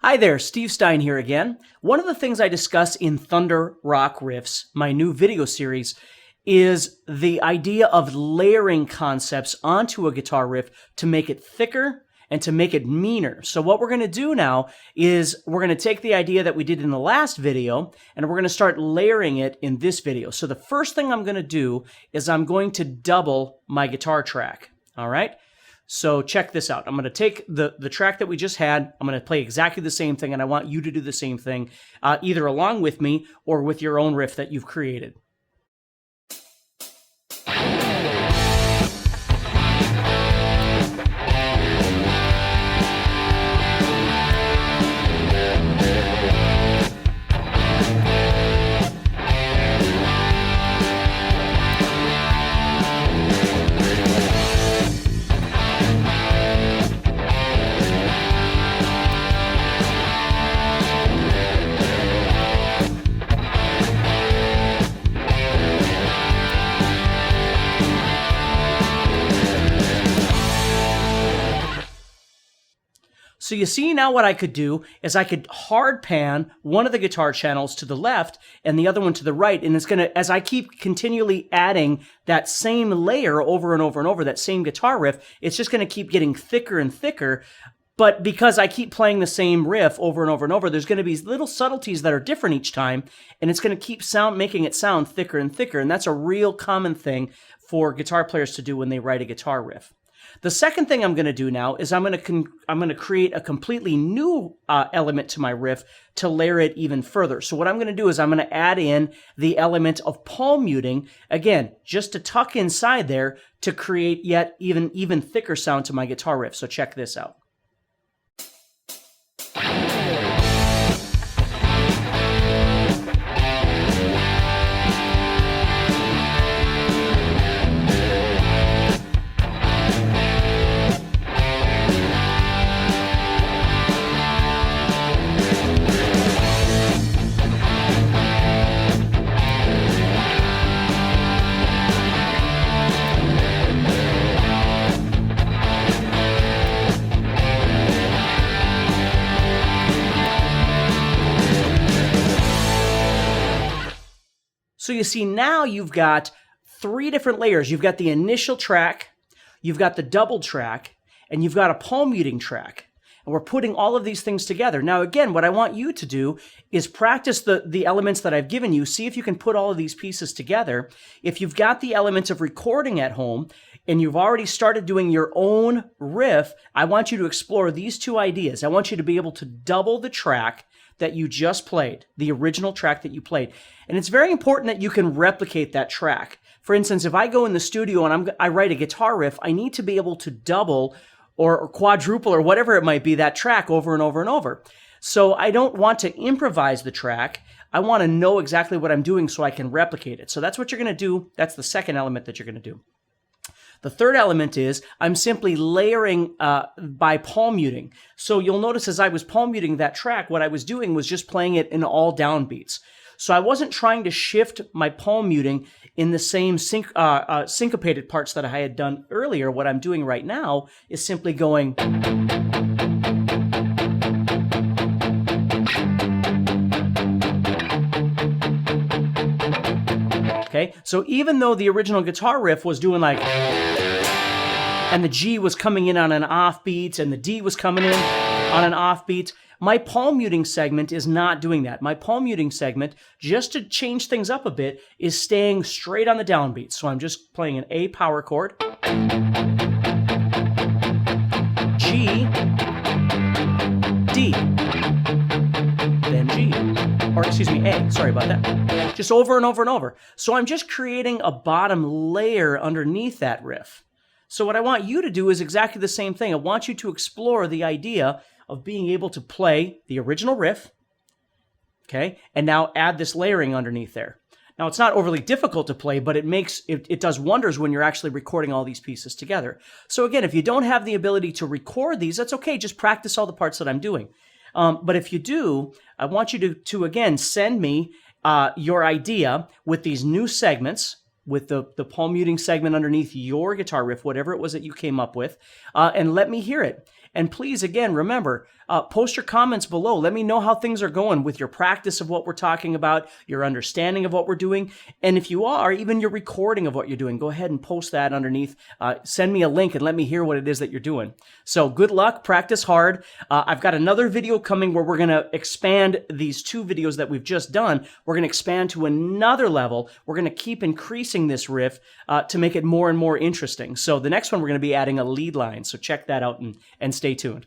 Hi there, Steve Stine here again. One of the things I discuss in Thunder Rock Riffs, my new video series, is the idea of layering concepts onto a guitar riff to make it thicker and to make it meaner. So what we're going to do now is we're going to take the idea that we did in the last video and we're going to start layering it in this video. So the first thing I'm going to do is I'm going to double my guitar track. All right? So check this out. I'm going to take the track that we just had. I'm going to play exactly the same thing, and I want you to do the same thing, either along with me or with your own riff that you've created. So you see now what I could do is I could hard pan one of the guitar channels to the left and the other one to the right. And it's going to, as I keep continually adding that same layer over and over and over, that same guitar riff, it's just going to keep getting thicker and thicker. But because I keep playing the same riff over and over and over, there's going to be little subtleties that are different each time. And it's going to keep making it sound thicker and thicker. And that's a real common thing for guitar players to do when they write a guitar riff. The second thing I'm going to do now is I'm going to create a completely new element to my riff to layer it even further. So what I'm going to do is I'm going to add in the element of palm muting, again, just to tuck inside there to create yet even thicker sound to my guitar riff. So check this out. So you see now you've got three different layers. You've got the initial track, you've got the double track, and you've got a palm muting track. And we're putting all of these things together. Now again, what I want you to do is practice the elements that I've given you. See if you can put all of these pieces together. If you've got the elements of recording at home and you've already started doing your own riff, I want you to explore these two ideas. I want you to be able to double the track that you just played, the original track that you played. And it's very important that you can replicate that track. For instance, if I go in the studio and I write a guitar riff, I need to be able to double or quadruple or whatever it might be that track over and over and over. So I don't want to improvise the track. I want to know exactly what I'm doing so I can replicate it. So that's what you're going to do. That's the second element that you're going to do. The third element is I'm simply layering by palm muting. So you'll notice as I was palm muting that track, what I was doing was just playing it in all downbeats. So I wasn't trying to shift my palm muting in the same syncopated parts that I had done earlier. What I'm doing right now is simply going. Okay, so even though the original guitar riff was doing like, and the G was coming in on an offbeat, and the D was coming in on an offbeat, my palm muting segment is not doing that. My palm muting segment, just to change things up a bit, is staying straight on the downbeat. So I'm just playing an A power chord, G, D, then G. Or excuse me, A, sorry about that. Just over and over and over. So I'm just creating a bottom layer underneath that riff. So what I want you to do is exactly the same thing. I want you to explore the idea of being able to play the original riff, okay, and now add this layering underneath there. Now, it's not overly difficult to play, but it does wonders when you're actually recording all these pieces together. So again, if you don't have the ability to record these, that's okay. Just practice all the parts that I'm doing. But if you do, I want you to again, send me your idea with these new segments, with the palm muting segment underneath your guitar riff, whatever it was that you came up with, and let me hear it. And please, again, remember, post your comments below. Let me know how things are going with your practice of what we're talking about, your understanding of what we're doing. And if you are, even your recording of what you're doing, go ahead and post that underneath. Send me a link and let me hear what it is that you're doing. So good luck, practice hard. I've got another video coming where we're going to expand these 2 videos that we've just done. We're going to expand to another level. We're going to keep increasing this riff to make it more and more interesting. So the next one, we're going to be adding a lead line. So check that out and stay tuned.